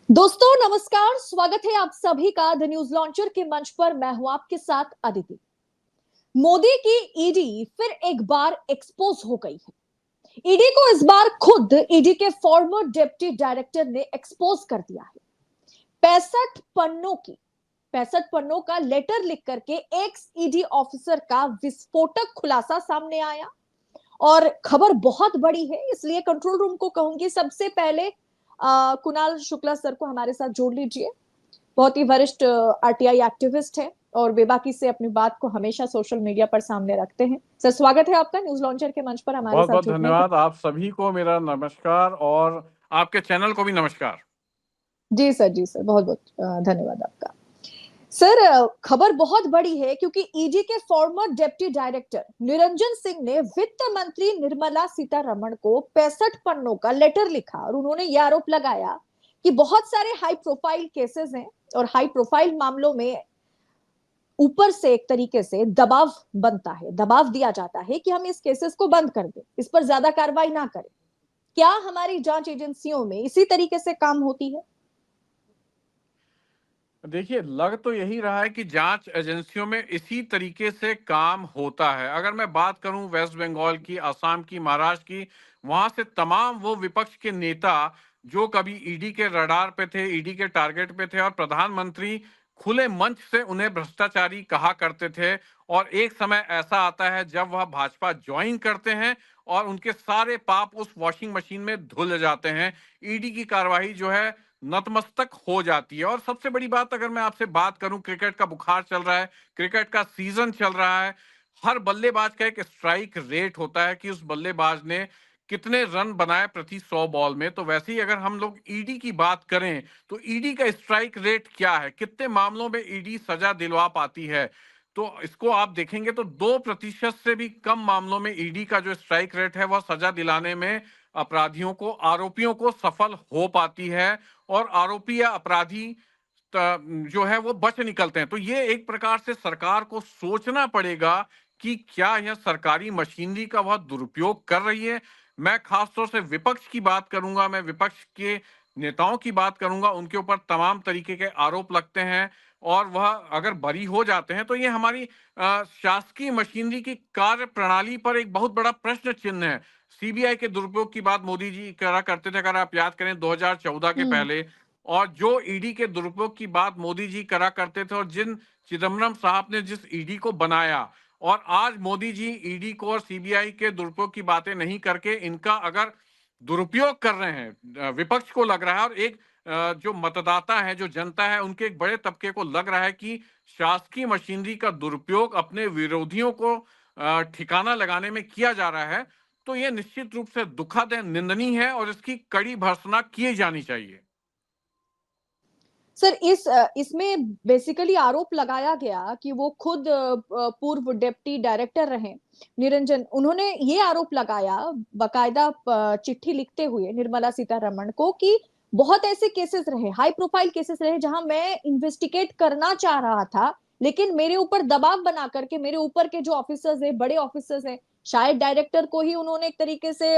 दोस्तों नमस्कार, स्वागत है आप सभी का द न्यूज लॉन्चर के मंच पर। मैं हूं आपके साथ अदिति। मोदी की ईडी फिर एक बार एक्सपोज हो गई है। ईडी को इस बार खुद ईडी के फॉर्मर डिप्टी डायरेक्टर ने एक्सपोज कर दिया है। 65 पन्नों का लेटर लिख करके एक्स ईडी ऑफिसर का विस्फोटक खुलासा सामने आया। और खबर बहुत बड़ी है, इसलिए कंट्रोल रूम को कहूंगी सबसे पहले कुणाल शुक्ला सर को हमारे साथ जोड़ लीजिए। बहुत ही वरिष्ठ आरटीआई एक्टिविस्ट है और बेबाकी से अपनी बात को हमेशा सोशल मीडिया पर सामने रखते हैं। सर, स्वागत है आपका न्यूज लॉन्चर के मंच पर हमारे बहुत साथ बहुत जुड़ने के। धन्यवाद। आप सभी को मेरा नमस्कार और आपके चैनल को भी नमस्कार। जी सर, जी सर, बहुत बहुत धन्यवाद आपका। सर, खबर बहुत बड़ी है क्योंकि ईडी के farmer deputy director Niranjan Singh ने वित्त मंत्री निर्मला सीतारमण को 65 पन्नों का लेटर लिखा और उन्होंने यह आरोप लगाया कि बहुत सारे हाई प्रोफाइल केसेस हैं और हाई प्रोफाइल मामलों में ऊपर से एक तरीके से दबाव बनता है, दबाव दिया जाता है कि हम इस केसेस को बंद कर दें, इस पर ज्यादा कार्रवाई ना करें। क्या हमारी जांच एजेंसियों में इसी तरीके से काम होती है? देखिए, लग तो यही रहा है कि जांच एजेंसियों में इसी तरीके से काम होता है। अगर मैं बात करूं वेस्ट बंगाल की, असम की, महाराष्ट्र की, वहां से तमाम वो विपक्ष के नेता जो कभी ईडी के रडार पे थे, ईडी के टारगेट पे थे और प्रधानमंत्री खुले मंच से उन्हें भ्रष्टाचारी कहा करते थे। और एक समय ऐसा आता है जब वह भाजपा ज्वाइन करते हैं और उनके सारे पाप उस वॉशिंग मशीन में धुल जाते हैं। ईडी की कार्रवाई जो है नतमस्तक हो जाती है। और सबसे बड़ी बात, अगर मैं आपसे बात करूं, क्रिकेट का बुखार चल रहा है, क्रिकेट का सीजन चल रहा है। हर बल्लेबाज का एक स्ट्राइक रेट होता है कि उस बल्लेबाज ने कितने रन बनाए प्रति 100 बॉल में। तो वैसे ही अगर हम लोग ईडी की बात करें तो ईडी का स्ट्राइक रेट क्या है, कितने मामलों में ईडी सजा दिलवा पाती है, तो इसको आप देखेंगे तो 2% से भी कम मामलों में ईडी का जो स्ट्राइक रेट है वह सजा दिलाने में अपराधियों को, आरोपियों को सफल हो पाती है। और आरोपी या अपराधी जो है वो बच निकलते हैं। तो ये एक प्रकार से सरकार को सोचना पड़ेगा कि क्या यह सरकारी मशीनरी का वह दुरुपयोग कर रही है। मैं खास तौर से विपक्ष की बात करूंगा, मैं विपक्ष के नेताओं की बात करूंगा। उनके ऊपर तमाम तरीके के आरोप लगते हैं और वह अगर बरी हो जाते हैं तो ये हमारी शासकीय मशीनरी की कार्य प्रणाली पर एक बहुत बड़ा प्रश्न चिन्ह है। सीबीआई के दुरुपयोग की बात मोदी जी करा करते थे, अगर आप याद करें 2014 के हम्म। पहले। और जो ईडी के दुरुपयोग की बात मोदी जी करा करते थे और जिन चिदम्बरम साहब ने जिस ईडी को बनाया, और आज मोदी जी ईडी को और सीबीआई के दुरुपयोग की बातें नहीं करके इनका अगर दुरुपयोग कर रहे हैं, विपक्ष को लग रहा है और एक जो मतदाता है, जो जनता है, उनके एक बड़े तबके को लग रहा है कि शासकीय मशीनरी का दुरुपयोग अपने विरोधियों को ठिकाना लगाने में किया जा रहा है। तो यह निश्चित रूप से दुखद है, निंदनीय है और इसकी कड़ी भर्त्सना की जानी चाहिए। सर, इसमें बेसिकली आरोप लगाया गया कि वो खुद पूर्व डिप्टी डायरेक्टर रहे निरंजन। उन्होंने ये आरोप लगाया बकायदा चिट्ठी लिखते हुए निर्मला सीतारमण को कि बहुत ऐसे केसेस रहे, हाई प्रोफाइल केसेस रहे, जहां मैं इन्वेस्टिगेट करना चाह रहा था, लेकिन मेरे ऊपर दबाव बना करके मेरे ऊपर के जो ऑफिसर्स है, बड़े ऑफिसर्स हैं, शायद डायरेक्टर को ही उन्होंने एक तरीके से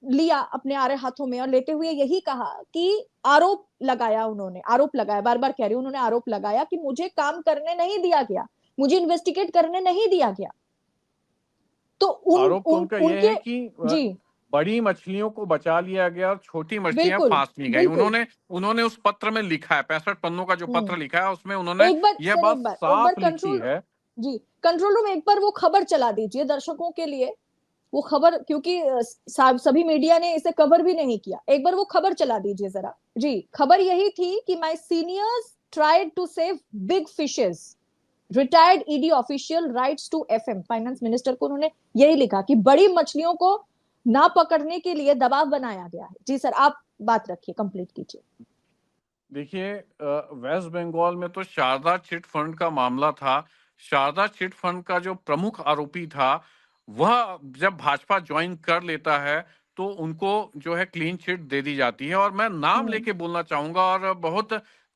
लिया अपने आरे हाथों में और लेते हुए यही कहा कि आरोप लगाया, उन्होंने आरोप लगाया, बार बार कह रही हूं, उन्होंने आरोप लगाया कि मुझे काम करने नहीं दिया गया, मुझे इन्वेस्टिगेट करने नहीं दिया गया। तो आरोप तो उनका यह उनके। है कि जी। बड़ी मछलियों को बचा लिया गया और छोटी मछलियां बिल्कुल। फांस ली गई। बिल्कुल। उन्होंने उन्होंने उस पत्र में लिखा है, 65 पन्नों का जो हम्म। पत्र लिखा है उसमें उन्होंने एक बार यह सर, बात एक बार साफ लिखी कंट्रोल। है। जी। कंट्रोल रूम, एक बार वो खबर चला दीजिए दर्शकों के लिए। वो खबर, क्योंकि सभी मीडिया ने इसे कवर भी नहीं किया, एक बार वो खबर चला दीजिए जरा। जी। खबर यही थी कि my seniors tried to save big fishes, retired ED official writes to FM. Finance minister को उन्होंने यही लिखा कि बड़ी मछलियों को ना पकड़ने के लिए दबाव बनाया गया है। जी सर, आप बात रखिए, कंप्लीट कीजिए। देखिए, वेस्ट बंगाल में तो शारदा चिट फंड का मामला था। शारदा चिट फंड का जो प्रमुख आरोपी था वह जब भाजपा ज्वाइन कर लेता है तो उनको जो है क्लीन चिट दे दी जाती है। और मैं नाम हम्म। लेके बोलना चाहूंगा और बहुत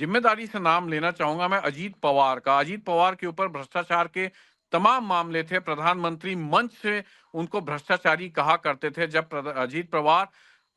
जिम्मेदारी से नाम लेना चाहूंगा मैं अजीत पवार का। अजीत पवार के ऊपर भ्रष्टाचार के तमाम मामले थे। प्रधानमंत्री मंच से उनको भ्रष्टाचारी कहा करते थे। जब अजीत पवार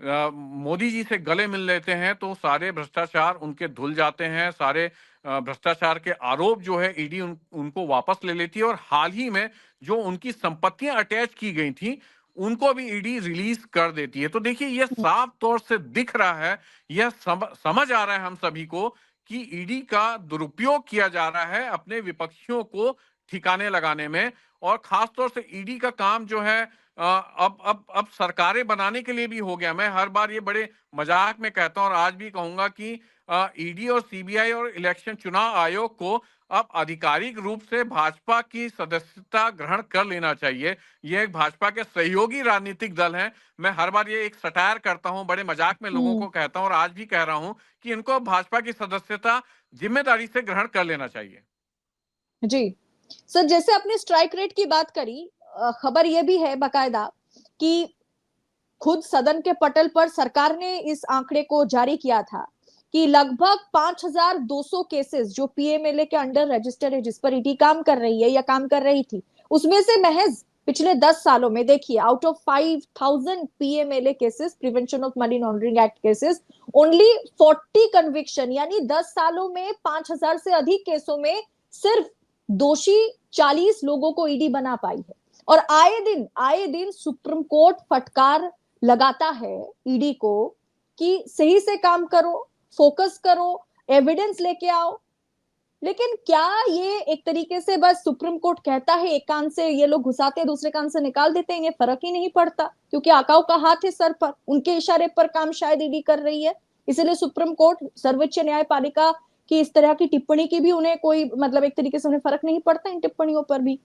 मोदी जी से गले मिल लेते हैं तो सारे भ्रष्टाचार उनके धुल जाते हैं, सारे भ्रष्टाचार के आरोप जो है ईडी उनको वापस ले लेती है, और हाल ही में जो उनकी संपत्तियां अटैच की गई थी उनको भी ईडी रिलीज कर देती है। तो देखिए ये साफ तौर से दिख रहा है, यह समझ आ रहा है हम सभी को कि ईडी का दुरुपयोग किया जा रहा है अपने विपक्षियों को ठिकाने लगाने में। और खास तौर से ईडी का काम जो है अब सरकारें बनाने के लिए भी हो गया। मैं हर बार ये बड़े मजाक में कहता हूं और आज भी कहूंगा कि ईडी और सीबीआई और इलेक्शन चुनाव आयोग को अब आधिकारिक रूप से भाजपा की सदस्यता ग्रहण कर लेना चाहिए। ये एक भाजपा के सहयोगी राजनीतिक दल हैं। मैं हर बार ये एक सटायर करता हूं, बड़े मजाक में लोगों हम्म। को कहता हूं और आज भी कह रहा हूं कि इनको भाजपा की सदस्यता जिम्मेदारी से ग्रहण कर लेना चाहिए। जी सर, जैसे आपने स्ट्राइक रेट की बात करी, खबर यह भी है बकायदा कि खुद सदन के पटल पर सरकार ने इस आंकड़े को जारी किया था कि लगभग 5,200 केसेस जो पीएमएलए के अंडर रजिस्टर है, जिस पर ईडी काम कर रही है या काम कर रही थी, उसमें से महज पिछले 10 सालों में देखिए, out of 5,000 PMLA cases, prevention of money laundering act cases, only 40 conviction, यानी 10 सालों में 5,000 से अधिक केसों में सिर्फ दोषी 40 लोगों को ईडी बना पाई है। और आए दिन सुप्रीम कोर्ट फटकार लगाता है ईडी को कि सही से काम करो, फोकस करो, एविडेंस लेके आओ। लेकिन क्या ये एक तरीके से बस सुप्रीम कोर्ट कहता है, एक कान से ये लोग घुसाते हैं, दूसरे कान से निकाल देते हैं, ये फर्क ही नहीं पड़ता? क्योंकि आकाओ का हाथ है सर पर, उनके इशारे पर काम शायद ईडी कर रही है, इसलिए सुप्रीम कोर्ट, सर्वोच्च न्यायपालिका की इस तरह की टिप्पणी की भी उन्हें कोई मतलब एक तरीके से उन्हें फर्क नहीं पड़ता इन टिप्पणियों पर भी।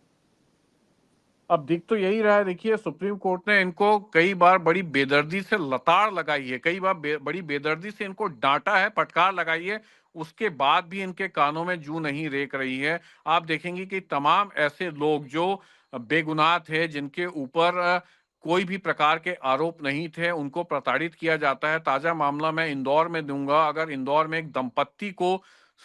अब दिख तो यही रहा है। देखिए सुप्रीम कोर्ट ने इनको कई बार बड़ी बेदर्दी से लताड़ लगाई है, कई बार बड़ी बेदर्दी से इनको डांटा है, फटकार लगाई है, उसके बाद भी इनके कानों में जू नहीं रेक रही है। आप देखेंगे कि तमाम ऐसे लोग जो बेगुनाह थे, जिनके ऊपर कोई भी प्रकार के आरोप नहीं थे, उनको प्रताड़ित किया जाता है। ताजा मामला मैं इंदौर में दूंगा। अगर इंदौर में एक दंपत्ति को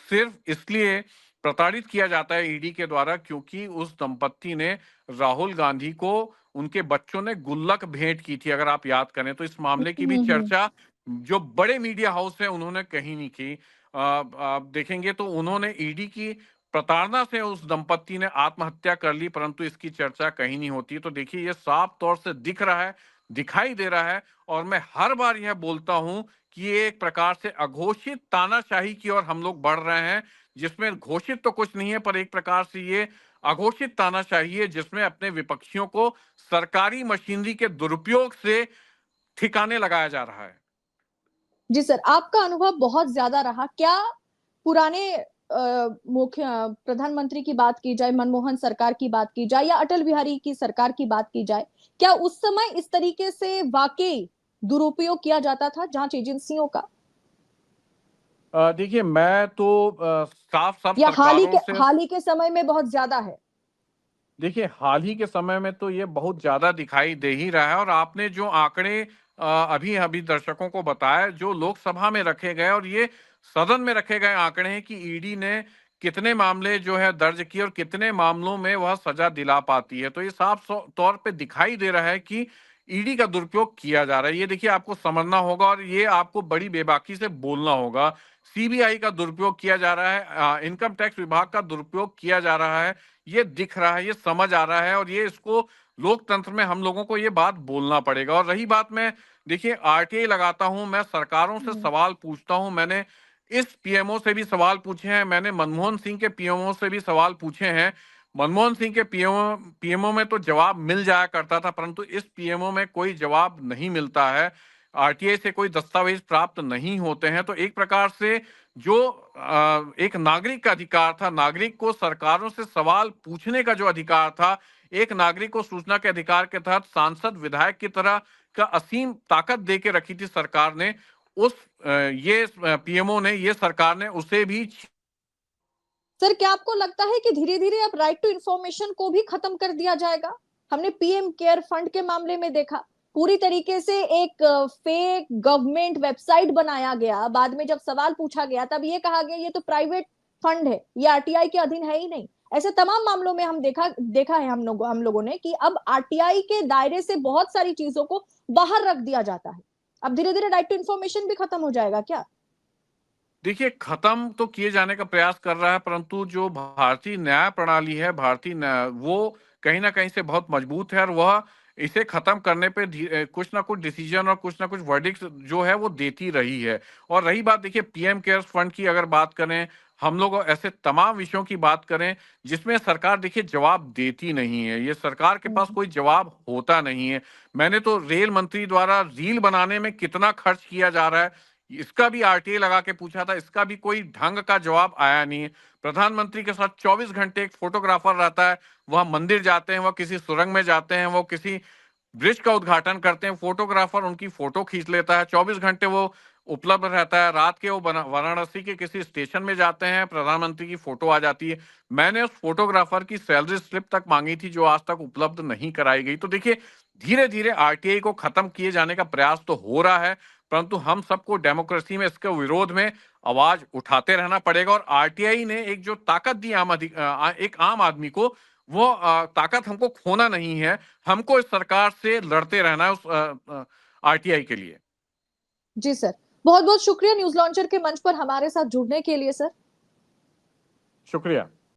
सिर्फ इसलिए प्रताड़ित किया जाता है ईडी के द्वारा क्योंकि उस दंपत्ति ने राहुल गांधी को उनके बच्चों ने गुल्लक भेंट की थी, अगर आप याद करें तो इस मामले की भी हम्म। चर्चा जो बड़े मीडिया हाउस है उन्होंने कहीं नहीं की। आप देखेंगे तो उन्होंने ईडी की प्रताड़ना से उस दंपत्ति ने आत्महत्या कर ली, परंतु इसकी चर्चा कहीं नहीं होती। तो देखिए ये साफ तौर से दिख रहा है, दिखाई दे रहा है। और मैं हर बार यह बोलता हूं कि ये एक प्रकार से अघोषित तानाशाही की ओर हम लोग बढ़ रहे हैं, जिसमें घोषित तो कुछ नहीं है पर एक प्रकार से ये अघोषित तानाशाही है, जिसमें अपने विपक्षियों को सरकारी मशीनरी के दुरुपयोग से ठिकाने लगाया जा रहा है। जी सर, आपका अनुभव बहुत ज्यादा रहा क्या? पुराने मुख्य प्रधानमंत्री की बात की जाए, मनमोहन सरकार की बात की जाए या अटल बिहारी की सरकार की बात की जाए, क्या उस समय इस तरीके से वाकई दुरुपयोग किया जाता था जांच एजेंसियों का? देखिए मैं तो साफ साफ या सरकारों से, हाल ही के समय में बहुत ज्यादा है? देखिए हाल ही के समय में तो ये बहुत ज्यादा दिखाई दे ही रहा है। और आपने जो आंकड़े अभी अभी दर्शकों को बताया, जो लोकसभा में रखे गए और ये सदन में रखे गए आंकड़े हैं कि ईडी ने कितने मामले जो है दर्ज किए और कितने मामलों में वह सजा दिला पाती है, तो ये साफ तौर पे दिखाई दे रहा है कि ईडी का दुरुपयोग किया जा रहा है। ये देखिए आपको समझना होगा और ये आपको बड़ी बेबाकी से बोलना होगा। सीबीआई का दुरुपयोग किया जा रहा है, इनकम टैक्स विभाग का दुरुपयोग किया जा रहा है, ये दिख रहा है, ये समझ आ रहा है। और ये इसको लोकतंत्र में हम लोगों को ये बात बोलना पड़ेगा। और रही बात, मैं देखिए आरटीआई लगाता हूं, मैं सरकारों से हम्म। सवाल पूछता हूं, मैंने इस पीएमओ से भी सवाल पूछे हैं, मैंने मनमोहन सिंह के पीएमओ से भी सवाल पूछे हैं। मनमोहन सिंह के पीएमओ में तो जवाब मिल जाया करता था, परंतु इस पीएमओ में कोई जवाब नहीं मिलता है, आरटीआई से कोई दस्तावेज प्राप्त नहीं होते हैं। तो एक प्रकार से जो एक नागरिक का अधिकार था, नागरिक को सरकारों से सवाल पूछने का जो अधिकार था, एक नागरिक को सूचना के अधिकार के तहत सांसद विधायक की तरह का असीम ताकत दे के रखी थी सरकार ने, उस ये पीएमओ ने, ये सरकार ने उसे भी। सर, क्या आपको लगता है कि धीरे धीरे अब राइट टू इंफॉर्मेशन को भी खत्म कर दिया जाएगा? हमने पीएम केयर फंड के मामले में देखा, पूरी तरीके से एक फेक गवर्नमेंट वेबसाइट बनाया गया, बाद में जब सवाल पूछा गया तब ये कहा गया ये तो प्राइवेट फंड है, ये आरटीआई के अधीन है ही नहीं। ऐसे तमाम मामलों में हम देखा है हम लोगों ने कि अब आरटीआई के दायरे से बहुत सारी चीजों को बाहर रख दिया जाता है। अब धीरे धीरे राइट टू इन्फॉर्मेशन भी खत्म हो जाएगा क्या? देखिए, खत्म तो किए जाने का प्रयास कर रहा है, परंतु जो भारतीय न्याय प्रणाली है, भारतीय न्याय वो कहीं न कहीं से बहुत मजबूत है और वह इसे खत्म करने पे कुछ ना कुछ डिसीजन और कुछ ना कुछ वर्डिक्ट जो है वो देती रही है। और रही बात, देखिए, पीएम केयर्स फंड की अगर बात करें, हम लोग ऐसे तमाम विषयों की बात करें जिसमें सरकार, देखिए, जवाब देती नहीं है। ये सरकार के पास हम्म। कोई जवाब होता नहीं है। मैंने तो रेल मंत्री द्वारा रील बनाने में कितना खर्च किया जा रहा है, इसका भी आरटीआई लगा के पूछा था, इसका भी कोई ढंग का जवाब आया नहीं है। प्रधानमंत्री के साथ 24 घंटे एक फोटोग्राफर रहता है, वह मंदिर जाते हैं, वह किसी सुरंग में जाते हैं, वो किसी ब्रिज का उद्घाटन करते हैं, फोटोग्राफर उनकी फोटो खींच लेता है, 24 घंटे वो उपलब्ध रहता है। रात के वो वाराणसी के किसी स्टेशन में जाते हैं, प्रधानमंत्री की फोटो आ जाती है। मैंने उस फोटोग्राफर की सैलरी स्लिप तक मांगी थी, जो आज तक उपलब्ध नहीं कराई गई। तो देखिए, धीरे धीरे आरटीआई को खत्म किए जाने का प्रयास तो हो रहा है, परंतु हम सबको डेमोक्रेसी में इसके विरोध में आवाज उठाते रहना पड़ेगा। और आरटीआई ने एक जो ताकत दी एक आम आदमी को, वो ताकत हमको खोना नहीं है। हमको इस सरकार से लड़ते रहना है उस आरटीआई के लिए। जी सर, बहुत बहुत शुक्रिया न्यूज लॉन्चर के मंच पर हमारे साथ जुड़ने के लिए सर। शुक्रिया।